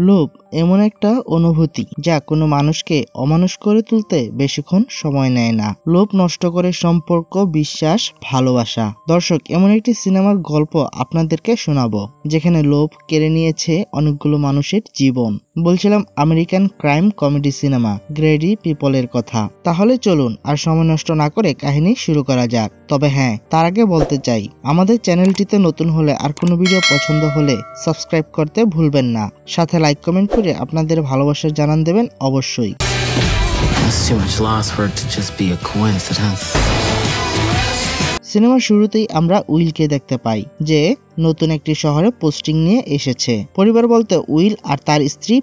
লোভ এমন একটা অনুভূতি যা কোনো মানুষকে অমানুষ করে তুলতে বেশিক্ষণ সময় নেয় না। লোভ নষ্ট করে সম্পর্ক, বিশ্বাস, ভালোবাসা। দর্শক, এমন একটি সিনেমার গল্প আপনাদেরকে শোনাবো যেখানে লোভ কেড়ে নিয়েছে অনেকগুলো মানুষের জীবন। বলছিলাম American crime comedy cinema greedy পিপলের কথা। তাহলে চলুন আর সময় নষ্ট না করে কাহিনী শুরু করা যাক। তবে হ্যাঁ, তার আগে বলতে চাই, আমাদের চ্যানেলটিতে নতুন হলে আর কোনো ভিডিও পছন্দ হলে সাবস্ক্রাইব করতে ভুলবেন না, সাথে লাইক কমেন্ট করে আপনাদের ভালোবাসা জানান দেবেন অবশ্যই। সিনেমার শুরুতেই আমরা উইলকে দেখতে পাই যে নতুন একটি শহরে পোস্টিং নিয়ে এসেছে। পরিবার বলতে উইল আর তার স্ত্রী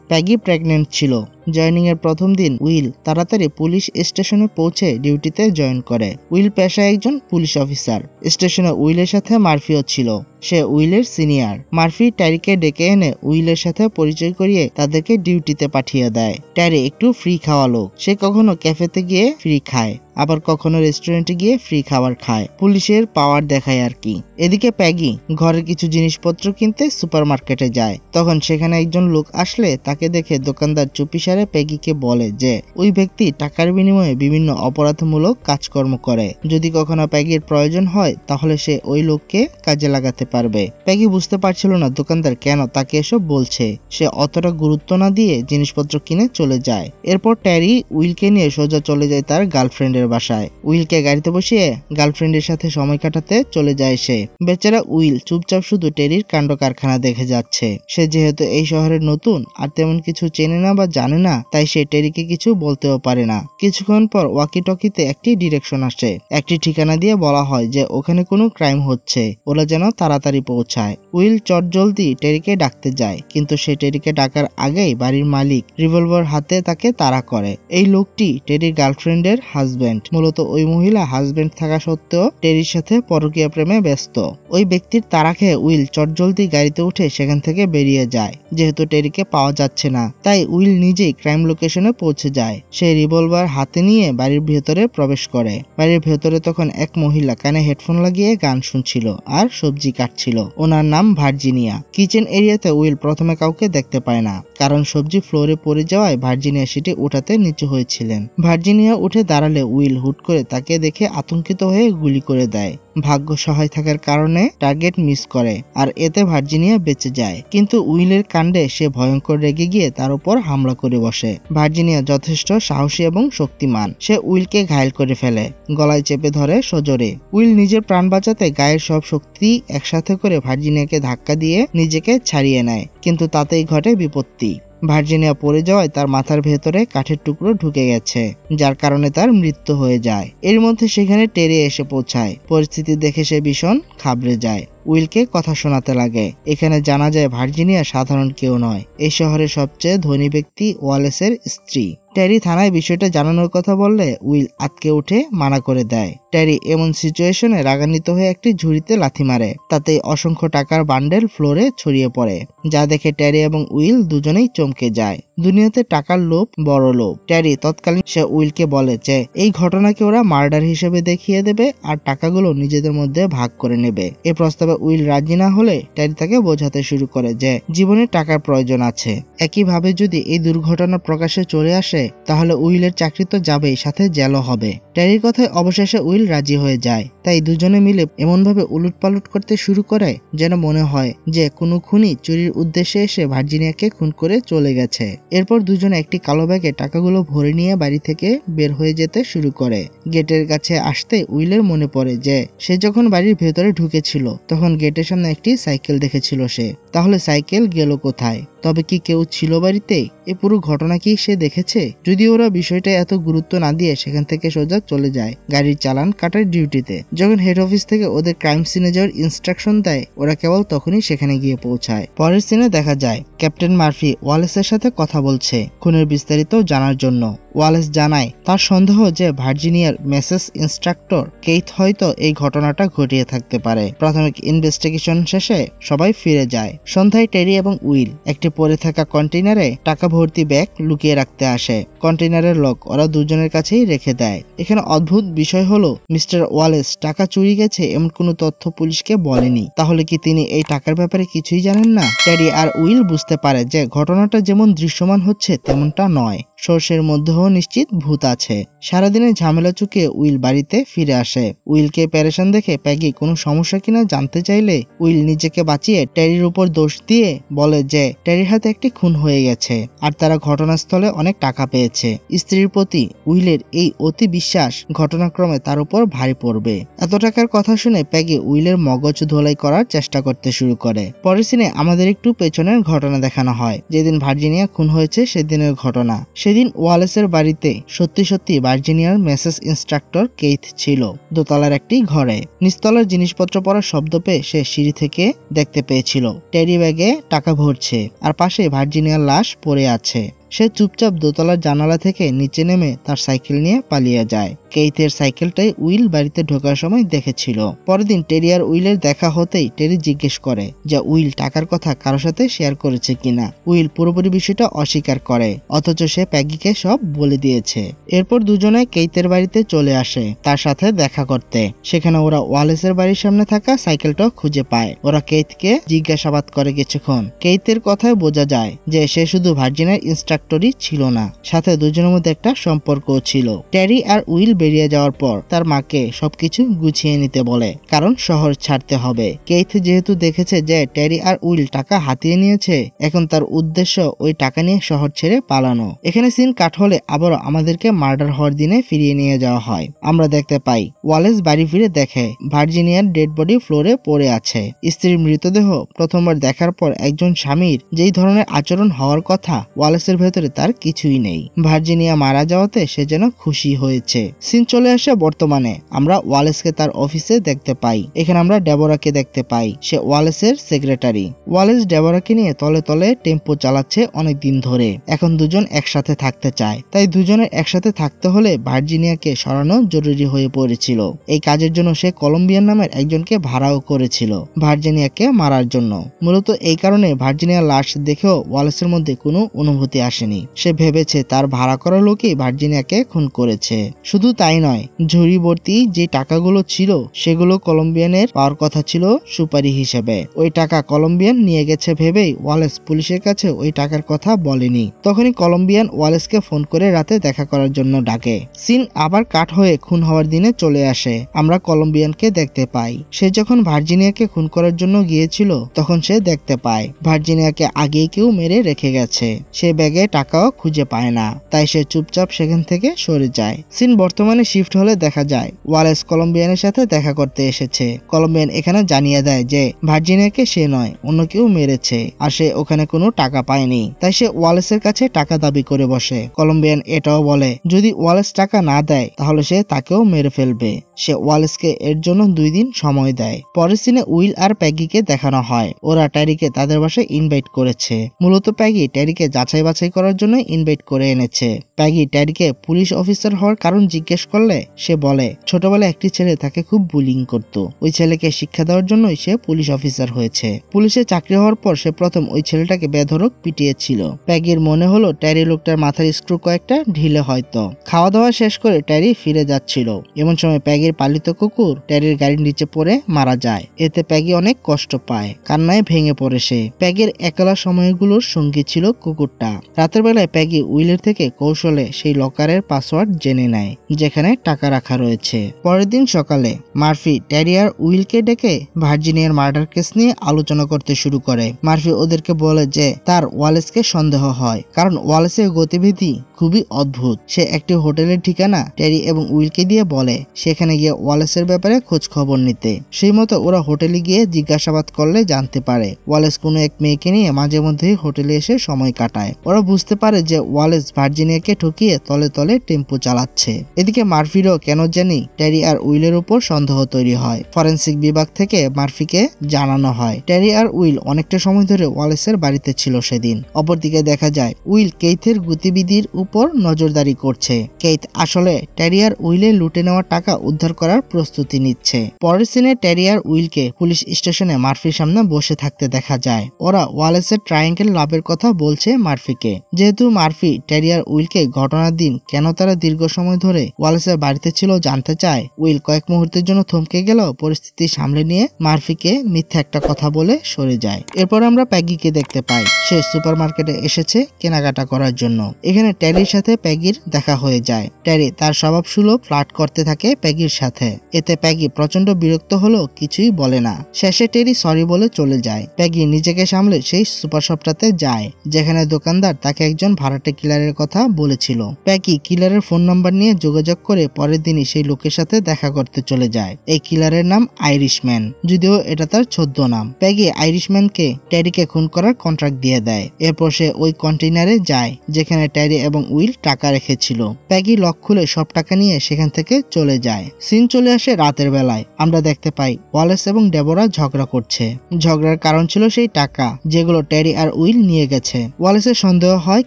প্যাগি প্রেগনেন্ট ছিল। জয়নিং এর প্রথম দিন উইল তাড়াতাড়ি পুলিশ স্টেশনে পৌঁছে ডিউটিতে জয়েন করে। উইল পেশায় একজন পুলিশ অফিসার। স্টেশনে উইলের সাথে মার্ফিও ছিল। সে উইলের সিনিয়র। মার্ফি ট্যারিকে ডেকে এনে উইলের সাথে পরিচয় করিয়ে তাদেরকে ডিউটিতে পাঠিয়ে দেয়। ট্যারি একটু ফ্রি খাওয়া লোক। সে কখনো ক্যাফেতে গিয়ে ফ্রি খায়, আবার কখনো রেস্টুরেন্টে গিয়ে ফ্রি খাবার খায়। পুলিশের পাওয়ার দেখায় আর কি। এদিকে প্যাগি ঘরের কিছু জিনিসপত্র কিনতে সুপারমার্কেটে যায়। তখন সেখানে একজন লোক আসলে তাকে দেখে দোকানদার চুপিসারে প্যাগিকে বলে যে ওই ব্যক্তি টাকার বিনিময়ে বিভিন্ন অপরাধমূলক কাজকর্ম করে। যদি কখনো প্যাগির প্রয়োজন হয় তাহলে সে ওই লোককে কাজে লাগাতে পারবে। প্যাগি বুঝতে পারছিল না দোকানদার কেন তাকে এসব বলছে। সে অতটা গুরুত্ব না দিয়ে জিনিসপত্র কিনে চলে যায়। এরপর ট্যারি উইলকে নিয়ে সোজা চলে যায় তার গার্লফ্রেন্ডের বাসায়। উইলকে গাড়িতে বসিয়ে গার্লফ্রেন্ডের সাথে সময় কাটাতে চলে যায় সে। বেচারা উইল চুপচাপ শুধু টেরির কাণ্ড কারখানা দেখে যাচ্ছে। সে যেহেতু এই শহরের নতুন আর তেমন কিছু চেনে না বা জানে না, তাই সে টেরিকে কিছু বলতেও পারে না। কিছুক্ষণ পর ওয়াকি টকিতে একটি ডিরেকশন আসে। একটি ঠিকানা দিয়ে বলা হয় যে ওখানে কোনো ক্রাইম হচ্ছে, ওরা যেন তাড়াতাড়ি পৌঁছায়। উইল চটজলদি টেরিকে ডাকতে যায়, কিন্তু সে টেরিকে ডাকার আগেই বাড়ির মালিক রিভলভার হাতে তাকে তাড়া করে। এই লোকটি টেরির গার্লফ্রেন্ডের হাজবেন্ড। মূলত ওই মহিলা হাজবেন্ড থাকা সত্ত্বেও টেরির সাথে পরকীয়া প্রেমে ব্যস্ত। ওই ব্যক্তির তাড়া খেয়ে উইল চটজলদি গাড়িতে উঠে সেখান থেকে বেরিয়ে যায়। যেহেতু টেরিকে পাওয়া যাচ্ছে না, তাই উইল নিজেই ক্রাইম লোকেশনে পৌঁছে যায়। সে রিভলভার হাতে নিয়ে বাড়ির ভেতরে প্রবেশ করে। বাড়ির ভেতরে তখন এক মহিলা কানে হেডফোন লাগিয়ে গান শুনছিল আর সবজি কাটছিল। ওনার নাম ভার্জিনিয়া। কিচেন এরিয়াতে উইল প্রথমে কাউকে দেখতে পায় না, কারণ সবজি ফ্লোরে পড়ে যাওয়ায় ভার্জিনিয়া সেটি উঠাতে নিচু হয়েছিলেন। ভার্জিনিয়া উঠে দাঁড়ালে উইল হুট করে তাকে দেখে আতঙ্কিত হয়ে গুলি করে দেয়। ভাগ্য সহায় থাকার কারণে টার্গেট মিস করে আর এতে ভার্জিনিয়া বেঁচে যায়। কিন্তু উইলের কাণ্ডে সে ভয়ঙ্কর রেগে গিয়ে তার উপর হামলা করে বসে। ভার্জিনিয়া যথেষ্ট সাহসী এবং শক্তিমান। সে উইলকে ঘায়েল করে ফেলে, গলায় চেপে ধরে সজোরে। উইল নিজের প্রাণ বাঁচাতে গায়ের সব শক্তি একসাথে করে ভার্জিনিয়াকে ধাক্কা দিয়ে নিজেকে ছাড়িয়ে নেয়, কিন্তু তাতেই ঘটে বিপত্তি। ভার্জিনিয়া পড়ে যাওয়ায় তার মাথার ভেতরে কাঠের টুকরো ঢুকে গেছে, যার কারণে তার মৃত্যু হয়ে যায়। এর মধ্যে সেখানে টেরি এসে পৌঁছায়। পরিস্থিতি দেখে সে ভীষণ ঘাবড়ে যায়। উইলকে কথা শোনাতে লাগে। এখানে জানা যায় ভার্জিনিয়া সাধারণ কেউ নয়, এই শহরের সবচেয়ে ধনী ব্যক্তি ওয়ালেসের স্ত্রী। ট্যারি থানায় বিষয়টা জানানোর কথা বললে উইল আটকে উঠে মানা করে দেয়। ট্যারি এমন সিচুয়েশনে রাগান্বিত হয়ে একটি ঝুড়িতে লাথি মারে। তাতেই অসংখ্য টাকার বান্ডেল ফ্লোরে ছড়িয়ে পড়ে, যা দেখে ট্যারি এবং উইল দুজনেই চমকে যায়। দুনিয়াতে টাকার লোভ বড় লোভ। ট্যারি তৎকালীন সে উইলকে বলে যে এই ঘটনাকে ওরা মার্ডার হিসেবে দেখিয়ে দেবে আর টাকাগুলো নিজেদের মধ্যে ভাগ করে নেবে। এ প্রস্তাবে উইল রাজি না হলে ট্যারি তাকে বোঝাতে শুরু করে যে জীবনে টাকার প্রয়োজন আছে। একইভাবে যদি এই দুর্ঘটনা প্রকাশে চলে আসে তাহলে উইলের চাকরি তো যাবেই, সাথে জেলও হবে। ট্যারির কথায় অবশেষে উইল রাজি হয়ে যায়। তাই দুজনে মিলে এমনভাবে উলটপালট করতে শুরু করে যেন মনে হয় যে কোনো খুনি চুরির উদ্দেশ্যে এসে ভার্জিনিয়াকে খুন করে চলে গেছে। এরপর দুজনে একটি কালো ব্যাগে টাকাগুলো ভরে নিয়ে বাড়ি থেকে বের হয়ে যেতে শুরু করে। গেটের কাছে আসতে উইলের মনে পড়ে যে সে যখন বাড়ির ভেতরে ঢুকেছিল তখন গেটের সামনে একটি সাইকেল দেখেছিল সে। তাহলে সাইকেল গেল কোথায়? তবে কি কেউ ছিল বাড়িতে? এ পুরো ঘটনা কি সে দেখেছে? যদি ওরা বিষয়টা এত গুরুত্ব না দিয়ে সেখান থেকে সোজা চলে যায় গাড়ির চালান কাটার ডিউটিতে। যখন হেড অফিস থেকে ওদের ক্রাইম সিনে যাওয়ার ইনস্ট্রাকশন দেয়, ওরা কেবল তখনই সেখানে গিয়ে পৌঁছায়। পরের সিনে দেখা যায় ক্যাপ্টেন মার্ফি ওয়ালেসের সাথে কথা বলছে খুনের বিস্তারিত জানার জন্য। ওয়ালেস জানায় তার সন্দেহ যে ভার্জিনিয়ার মেসেজ ইন্সট্রাক্টর কেইথ হয়তো এই ঘটনাটা ঘটিয়ে থাকতে পারে। প্রাথমিক ইনভেস্টিগেশন শেষে সবাই ফিরে যায়। সন্ধ্যায় টেরি এবং উইল একটি পড়ে থাকা কন্টেইনারে টাকা ভর্তি ব্যাগ লুকিয়ে রাখতে আসে। কন্টেইনারের লক ওরা দুজনের কাছেই রেখে দেয়। এখানে অদ্ভুত বিষয় হলো মিস্টার ওয়ালেস টাকা চুরি গেছে এমন কোনো তথ্য পুলিশকে বলেনি। তাহলে কি তিনি এই টাকার ব্যাপারে কিছুই জানেন না? টেরি আর উইল বুঝতে পারে যে ঘটনাটা যেমন দৃশ্যমান হচ্ছে তেমনটা নয়, সোর্সের মধ্যেও নিশ্চিত ভূত আছে। সারাদিনের ঝামেলা চুকিয়ে উইল বাড়িতে ফিরে আসে। উইলকে প্যারেশান দেখে প্যাগি কোনো সমস্যা কিনা জানতে চাইলে উইল নিজেকে বাঁচিয়ে টেরির উপর দোষ দিয়ে বলে যে টেরির হাতে একটি খুন হয়ে গেছে আর তারা ঘটনাস্থলে অনেক টাকা পেয়েছে। স্ত্রীর প্রতি উইলের এই অতি বিশ্বাস ঘটনাক্রমে তার উপর ভারী পড়বে। এত টাকার কথা শুনে প্যাগি উইলের মগজ ধোলাই করার চেষ্টা করতে শুরু করে। পরের সিনে আমাদের একটু পেছনের ঘটনা দেখানো হয়, যেদিন ভার্জিনিয়া খুন হয়েছে সেদিনের ঘটনা। সেদিন ওয়ালেসের বাড়িতে সত্যি সত্যি ভার্জিনিয়ার মেসেজ ইন্সট্রাক্টর কেইথ ছিল। দোতলার একটি ঘরে নিচতলার জিনিসপত্র পড়ার শব্দ পেয়ে সে সিঁড়ি থেকে দেখতে পেয়েছিল টেরি ব্যাগে টাকা ভরছে আর পাশে ভার্জিনিয়ার লাশ পড়ে আছে। সে চুপচাপ দোতলার জানালা থেকে নিচে নেমে তার সাইকেল নিয়ে পালিয়ে যায়। কেইথের সাইকেলটাই উইল বাড়িতে ঢোকার সময় দেখেছিল। পরের দিন টেরি আর উইলের দেখা হতেই টেরি জিজ্ঞেস করে যে উইল টাকার কথা কারোর সাথে শেয়ার করেছে কিনা। উইল পুরোপুরি বিষয়টা অস্বীকার করে, অথচ সে প্যাগিকে সব বলে দিয়েছে। এরপর দুজনে কেইথের বাড়িতে চলে আসে তার সাথে দেখা করতে। সেখানে ওরা ওয়ালেসের বাড়ির সামনে থাকা সাইকেলটাও খুঁজে পায়। ওরা কেইথকে জিজ্ঞাসাবাদ করে কিছুক্ষণ। কেইথের কথায় বোঝা যায় যে সে শুধু ভার্জিনিয়ার ইন্সট্রাক্টরই ছিল না, সাথে দুজনের মধ্যে একটা সম্পর্কও ছিল। টেরি আর উইল বেরিয়ে যাওয়ার পর তার মাকে সবকিছু গুছিয়ে নিতে বলে, কারণ শহর ছাড়তে হবে। কেইথ যেহেতু দেখেছে যে টেরি আর উইল টাকা হাতিয়ে নিয়েছে, এখন তার উদ্দেশ্য ওই টাকা নিয়ে শহর ছেড়ে পালানো। এখানে সিন কাট হলে আবারও আমাদেরকে মার্ডার হওয়ার দিনে ফিরিয়ে নিয়ে যাওয়া হয়। আমরা দেখতে পাই ওয়ালেস বাড়ি ফিরে দেখে ভার্জিনিয়ার ডেড বডি ফ্লোরে পড়ে আছে। স্ত্রীর মৃতদেহ প্রথমবার দেখার পর একজন স্বামীর যেই ধরনের আচরণ হওয়ার কথা ওয়ালেসের ভেতরে তার কিছুই নেই। ভার্জিনিয়া মারা যাওয়াতে সে যেন খুশি হয়েছে। সিন চলে আসে বর্তমানে। আমরা ওয়ালেসকে তার অফিসে দেখতে পাই। এখানে আমরা ডেবোরাকে দেখতে পাই, সে ওয়ালেসের সেক্রেটারি। ওয়ালেস ডেবোরাকে নিয়ে তলে তলে টেম্পো চালাচ্ছে অনেক দিন ধরে। এখন দুজন একসাথে থাকতে চায়, তাই দুজনের একসাথে থাকতে হলে ভার্জিনিয়াকে সরানো জরুরি হয়ে পড়েছিল। এই কাজের জন্য সে কলম্বিয়ান নামের একজনকে ভাড়াও করেছিল ভার্জিনিয়াকে মারার জন্য। মূলত এই কারণে ভার্জিনিয়ার লাশ দেখেও ওয়ালেসের মধ্যে কোনো অনুভূতি আসেনি। সে ভেবেছে তার ভাড়া করা লোকই ভার্জিনিয়াকে খুন করেছে। শুধু তাই নয়, ঝুড়িভর্তি যে টাকাগুলো ছিল সেগুলো কলম্বিয়ানের পাওয়ার কথা ছিল সুপারি হিসেবে। ওই টাকা কলম্বিয়ান নিয়ে গেছে ভেবেই ওয়ালেস পুলিশের কাছে ওই টাকার কথা বলেনি। তখনই কলম্বিয়ান ওয়ালেসকে ফোন করে রাতে দেখা করার জন্য ডাকে। সিন আবার কাট হয়ে খুন হওয়ার দিনে চলে আসে। আমরা কলম্বিয়ানকে দেখতে পাই। সে যখন ভার্জিনিয়াকে খুন করার জন্য গিয়েছিল তখন সে দেখতে পায় ভার্জিনিয়াকে আগেই কেউ মেরে রেখে গেছে। সে ব্যাগে টাকাও খুঁজে পায় না, তাই সে চুপচাপ সেখান থেকে সরে যায়। সিন বর্তমানে শিফট হলে দেখা যায় ওয়ালেস কলম্বিয়ানের সাথে দেখা করতে এসেছে। কলম্বিয়ান এখানে জানিয়ে দেয় যে ভার্জিনিয়াকে সে নয় অন্য কেউ মেরেছে আর সে ওখানে কোনো টাকা পায়নি, তাই সে ওয়ালেসের কাছে টাকা দাবি করে বসে। কলম্বিয়ান এটাও বলে যদি ওয়ালেস টাকা না দেয় তাহলে সে তাকেও মেরে ফেলবে। সে ওয়ালেসকে এর জন্য 2 দিন সময় দেয়। পরের সিনে উইল আর প্যাগিকে দেখানো হয়। ওরা টেরিকে তাদের বাসায় ইনভাইট করেছে। মূলত প্যাগি টেরিকে যাচাই বাছাই করার জন্য ইনভাইট করে এনেছে। প্যাগি টেরিকে পুলিশ অফিসার হওয়ার কারণ জিজ্ঞেস করলে সে বলে ছোটবেলায় একটি ছেলে তাকে খুব বুলিং করত, ওই ছেলেকে শিক্ষা দেওয়ার জন্যই সে পুলিশ অফিসার হয়েছে। পুলিশে চাকরি হওয়ার পর সে প্রথম ওই ছেলেটাকে বেধড়ক পিটিয়েছিল। প্যাগির মনে হলো টেরি লোকটার মাথার স্ক্রু কয়েকটা ঢিলে হয়তো। খাওয়া দাওয়া শেষ করে টেরি ফিরে যাচ্ছিল। এমন সময় প্যাগির পালিত কুকুর টেরির গাড়ির নিচে পড়ে মারা যায়। এতে প্যাগি অনেক কষ্ট পায়, কান্নায় ভেঙে পড়ে সে। প্যাগির একলা সময়গুলোর সঙ্গী ছিল কুকুরটা। রাতের বেলায় প্যাগি উইলের থেকে কৌশলে সেই লকারের পাসওয়ার্ড জেনে নেয় যেখানে টাকা রাখা রয়েছে। পরের দিন সকালে মার্ফি টেরি আর উইলকে ডেকে ভার্জিনিয়ার মার্ডার কেস নিয়ে আলোচনা করতে শুরু করে। মার্ফি ওদেরকে বলে যে তার ওয়ালেসকে সন্দেহ হয়, কারণ ওয়ালেসের গতিবিধি খুবই অদ্ভুত। সে একটি হোটেলের ঠিকানা টেরি এবং উইলকে দিয়ে বলে সেখানে গিয়ে ওয়ালেসের ব্যাপারে খোঁজ খবর নিতে। সেই মতো ওরা হোটেলে গিয়ে জিজ্ঞাসাবাদ করলে জানতে পারে ওয়ালেস কোনো এক মেয়েকে নিয়ে মাঝে মধ্যেই হোটেলে এসে সময় কাটায়। ওরা বুঝতে পারে যে ওয়ালেস ভার্জিনিয়াকে ঠকিয়ে তলে তলে টেম্পো চালাচ্ছে। এদিকে মার্ফিরও কেন জানি ট্যারি আর উইলের উপর সন্দেহ তৈরি হয়। ফরেনসিক বিভাগ থেকে মার্ফিকে জানানো হয় ট্যারি আর উইল অনেকটা সময় ধরে ওয়ালেসের বাড়িতে ছিল সেদিন। অপরদিকে দেখা যায় উইল কেইথের গতিবিধির উপর নজরদারি করছে। কেইথ আসলে ট্যারি আর উইলের লুটে নেওয়া টাকা উদ্ধার করার প্রস্তুতি নিচ্ছে। পরের সিনে ট্যারি আর উইলকে পুলিশ স্টেশনে মার্ফির সামনে বসে থাকতে দেখা যায়। ওরা ওয়ালেসের ট্রায়াঙ্গেল লাভের কথা বলছে মার্ফিকে। যেহেতু মার্ফি ট্যারি আর উইলকে ঘটনার দিন কেন তারা দীর্ঘ সময় ধরে ওয়ালেসের বাড়িতে ছিল জানতে চায়, উইল কয়েক মুহূর্তের জন্য থমকে গেলেও পরিস্থিতি সামলে নিয়ে মার্ফিকে মিথ্যা একটা কথা বলে সরে যায়। এরপর আমরা প্যাগিকে দেখতে পাই। সে সুপারমার্কেটে এসেছে কেনাকাটা করার জন্য। এখানে ট্যারির সাথে প্যাগির দেখা হয়ে যায়। ট্যারি তার স্বভাবসুলভ ফ্লার্ট করতে থাকে প্যাগির সাথে। এতে প্যাগি প্রচন্ড বিরক্ত হলো কিছুই বলে না। শেষে ট্যারি সরি বলে চলে যায়। প্যাগি নিজেকে সামলে সেই সুপার শপটাতে যায় যেখানে দোকানদার তাকে একজন ভাড়াটে কিলারের কথা বলেছিল। প্যাগি কিলারের ফোন নাম্বার নিয়ে যোগাযোগ করে পরের দিনই সেই লোকের সাথে দেখা করতে চলে যায়। এই কিলারের নাম আইরিশম্যান, যদিও এটা তার ছদ্ম নাম। প্যাগি আইরিশম্যানকে ট্যারিকে খুন করার কন্ট্রাক্ট দিয়ে দেয়। এরপর সে ওই কন্টেইনারে যায় যেখানে ট্যারি এবং উইল টাকা রেখেছিল। প্যাগি লক খুলে সব টাকা নিয়ে সেখান থেকে চলে যায়। সিন চলে আসে রাতের বেলায়। আমরা দেখতে পাই ওয়ালেস এবং ডেবোরা ঝগড়া করছে। ঝগড়ার কারণ ছিল সেই টাকা যেগুলো ট্যারি আর উইল নিয়ে গেছে। ওয়ালেসের সন্দেহ হয়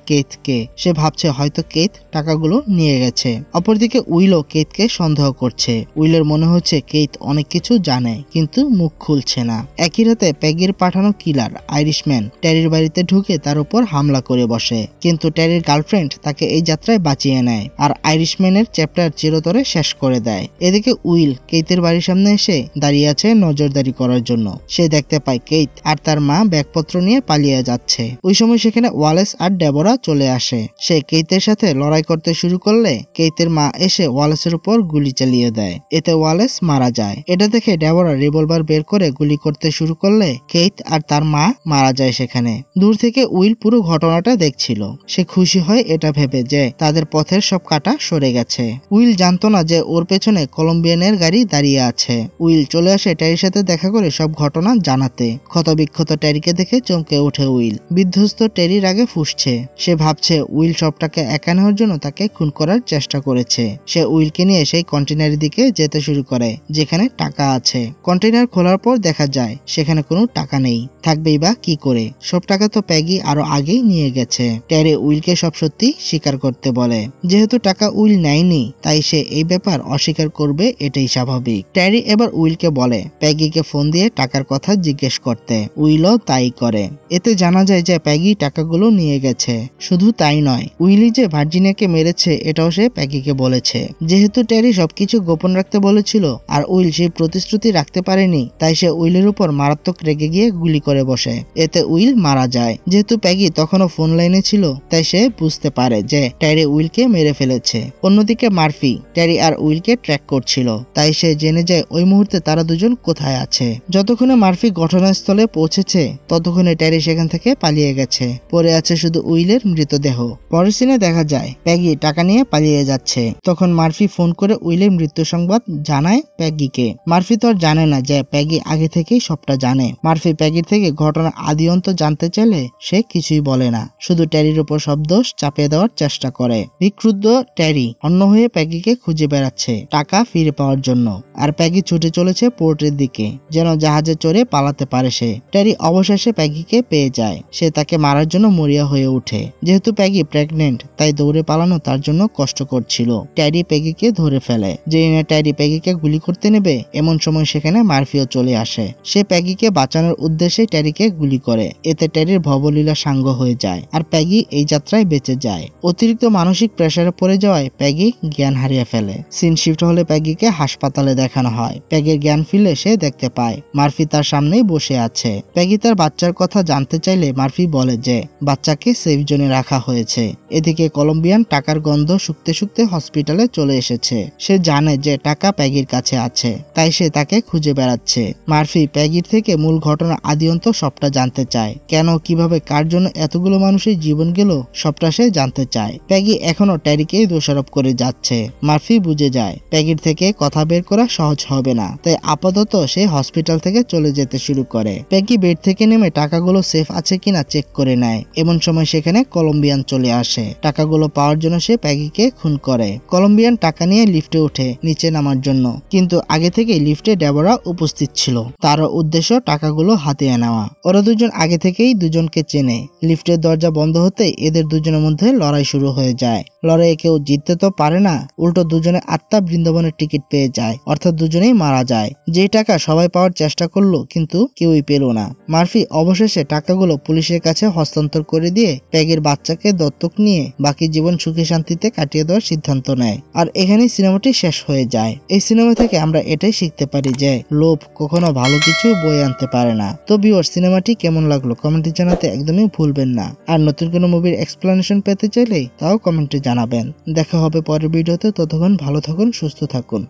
কেইথকে। সে ভাবছে হয়তো কেইথ টাকাগুলো নিয়ে গেছে। অপরদিকে উইলও কেইথকে সন্দেহ করছে। উইলের মনে হচ্ছে কেইথ অনেক কিছু জানে কিন্তু মুখ খুলছে না। একই রাতে প্যাগির পাঠানো কিলার আইরিশম্যান ট্যারির বাড়িতে ঢুকে তার উপর হামলা করে বসে, কিন্তু ট্যারির গার্লফ্রেন্ড তাকে এই যাত্রায় বাঁচিয়ে নেয় আর আইরিশম্যানের চ্যাপ্টার চিরতরে শেষ করে দেয়। এদিকে উইল কেইথের বাড়ির সামনে এসে দাঁড়িয়ে আছে নজরদারি করার জন্য। সে দেখতে পায় কেইথ আর তার মা ব্যাগপত্র নিয়ে পালিয়ে যাচ্ছে। ওই সময় সেখানে ওয়ালেস আর ডেবোরা চলে আসে। সে কেইথের সাথে লড়াই করতে শুরু করলে কেইথের মা এসে ওয়ালেসের উপর গুলি চালিয়ে দেয়। এতে ওয়ালেস মারা যায়। এটা দেখে ডেবোরা রিভলভার বের করে গুলি করতে শুরু করলে কেইথ আর তার মা মারা যায় সেখানে। দূর থেকে উইল পুরো ঘটনাটা দেখছিল। সে খুশি হয় এটা ভেবে যে তাদের পথের সব কাটা সরে গেছে। উইল জানতো না যে ওর পেছনে কলম্বিয়ানের গাড়ি দাঁড়িয়ে আছে। উইল চলে আসে ট্যারির সাথে দেখা করে সব ঘটনা জানাতে। ক্ষতবিক্ষত ট্যারিকে দেখে চমকে ওঠে উইল। বিধ্বস্ত ট্যারির আগে ফুঁসছে। সে ভাবছে উইল সবটাকে একা নেওয়ার জন্য তাকে খুন করার চেষ্টা করেছে। সে উইলকে নিয়ে সেই কন্টেইনারের দিকে যেতে শুরু করে যেখানে টাকা আছে। কন্টেইনার খোলার পর দেখা যায় সেখানে কোনো টাকা নেই। থাকবেই বা কি করে? সব টাকা তো প্যাগি আরো আগেই নিয়ে গেছে। ট্যারি উইলকে সব সত্যি স্বীকার করতে বলে। যেহেতু টাকা উইল নেয়নি তাই সে এই ব্যাপার অস্বীকার করবে, এটাই স্বাভাবিক। ট্যারি এবার উইলকে বলে প্যাগিকে ফোন দিয়ে টাকার কথা জিজ্ঞেস করতে। উইলও তাই করে। এতে জানা যায় যে প্যাগি টাকাগুলো নিয়ে গেছে। শুধু তাই নয়, উইলি যে ভার্জিনিয়াকে মেরেছে এটাও সে প্যাগিকে বলেছে। যেহেতু ট্যারি সবকিছু গোপন রাখতে বলেছিল আর উইল সেই প্রতিশ্রুতি রাখতে পারেনি, তাই সে উইলের উপর মারাত্মক রেগে গিয়ে গুলি করে বসে। এতে উইল মারা যায়। যেহেতু প্যাগি তখনও ফোন লাইনে ছিল তাই সে বুঝতে পারে যে ট্যারি উইলকে মেরে ফেলেছে। অন্যদিকে মার্ফি ট্যারি আর উইলকে ট্র্যাক করছিল, তাই সে জেনে যায় ওই মুহূর্তে তারা দুজন কোথায় আছে। যতক্ষণে মার্ফি ঘটনাস্থলে পৌঁছেছে ততক্ষণে ট্যারি সেখান থেকে পালিয়ে গেছে। পড়ে আছে শুধু উইলের মৃতদেহ। পরের সিনে দেখা যায় প্যাগি টাকা নিয়ে পালিয়ে যাচ্ছে। তখন মার্ফি ফোন করে উইলের মৃত্যু সংবাদ জানায় প্যাগিকে। মার্ফি তো আর জানে না যে প্যাগি আগে থেকেই সবটা জানে। মার্ফি প্যাগির থেকে ঘটনা আদি অন্ত জানতে চাইলে সে কিছুই বলে না, শুধু ট্যারির উপর সব দোষ চাপিয়ে দেওয়ার চেষ্টা করে। বিক্রুদ্ধ ট্যারি অন্য হয়ে প্যাগিকে খুঁজে বেড়াচ্ছে টাকা ফিরে পাওয়ার জন্য। আর প্যাগি ছুটে চলেছে পোর্টের দিকে যেন জাহাজে চড়ে পালাতে পারে সে। ট্যারি অবশেষে প্যাগিকে পেয়ে যায়। সে তাকে মারার জন্য মরিয়া হয়ে ওঠে। যেহেতু প্যাগি প্রেগনেন্ট তাই দৌড়ে পালানো তার জন্য কষ্টকর ছিল। ট্যারি প্যাগিকে ধরে ফেলে। যেই না ট্যারি প্যাগিকে গুলি করতে নেবে এমন সময় সেখানে মার্ফিও চলে আসে। সে প্যাগিকে বাঁচানোর উদ্দেশ্যে ট্যারিকে গুলি করে। এতে ট্যারির ভবলীলা সাঙ্গ হয়ে যায় আর প্যাগি এই যাত্রায় বেঁচে যায়। অতিরিক্ত মানসিক প্রেসারে পড়ে যাওয়ায় প্যাগি জ্ঞান হারিয়ে ফেলে। সিন শিফট হলে প্যাগিকে হাসপাতালে দেখানো হয়। প্যাগির জ্ঞান ফিরলে সে দেখতে পায় মার্ফি তার সামনেই বসে আছে। প্যাগি তার বাচ্চার কথা জানতে চাইলে মার্ফি বলে যে বাচ্চাকে সেফ জোনে রাখা হয়েছে। এদিকে কলম্বিয়ান টাকার গন্ধ শুকতে শুকতে হসপিটালে চলে এসেছে। সে জানে যে টাকা প্যাগির কাছে আছে, তাই সে তাকে খুঁজে বেড়াচ্ছে। মার্ফি প্যাগির থেকে মূল ঘটনা আদি পর্যন্ত সবটা জানতে চায়। কেন, কিভাবে, কার জন্য এতগুলো মানুষের জীবন গেল সবটা সে জানতে চায়। প্যাগি এখনো ট্যারিকেই দোষারোপ করে যাচ্ছে। মার্ফি বুঝে যায় প্যাগির থেকে কথা বের করা সহজ হবে না, তাই আপাতত সে হসপিটাল থেকে চলে যেতে শুরু করে। প্যাগি বেড থেকে নেমে টাকাগুলো সেফ আছে কিনা চেক করে নেয়। এমন সময় সেখানে কলম্বিয়ান চলে আসে। টাকাগুলো পাওয়ার জন্য সে প্যাগিকে খুন করে। কলম্বিয়ান টাকা নিয়ে লিফটে ওঠে নিচে নামার জন্য, কিন্তু আগে থেকে লিফটে ডেবোরা উপস্থিত ছিল। তার উদ্দেশ্য টাকাগুলো হাতিয়ে নেওয়া। ওরা দুজন আগে থেকেই দুজনকে চেনে। লিফটের দরজা বন্ধ হতে এদের দুজনের মধ্যে লড়াই শুরু হয়ে যায়। লড়াইয়ে কেউ জিততে তো পারে না, উল্টো দুজনে আত্মা বৃন্দাবনের টিকিট পেয়ে যায়, অর্থাৎ দুজনেই মারা যায়। যে টাকা সবাই পাওয়ার চেষ্টা করলো কিন্তু কেউই পেল না। মার্ফি অবশেষে টাকাগুলো পুলিশের কাছে হস্তান্তর করে দিয়ে প্যাগির বাচ্চাকে দত্তক নিয়ে বাকি জীবন সুখে শান্তিতে কাটিয়ে দেওয়ার সিদ্ধান্ত নেয়। আর এখানেই সিনেমাটি শেষ হয়ে যায়। এই সিনেমা থেকে আমরা এটাই শিখতে পারি যে লোভ কখনো ভালো কিছু বয়ে আনতে পারে না। তো ভিউয়ার্স, সিনেমাটি কেমন লাগলো কমেন্টে জানাতে একদমই ভুলবেন না। আর নতুন কোনো মুভির এক্সপ্লেনেশন পেতে চাইলে তাও কমেন্টে জানাবেন। দেখা হবে পরের ভিডিওতে। ততক্ষণ ভালো থাকুন, সুস্থ থাকুন।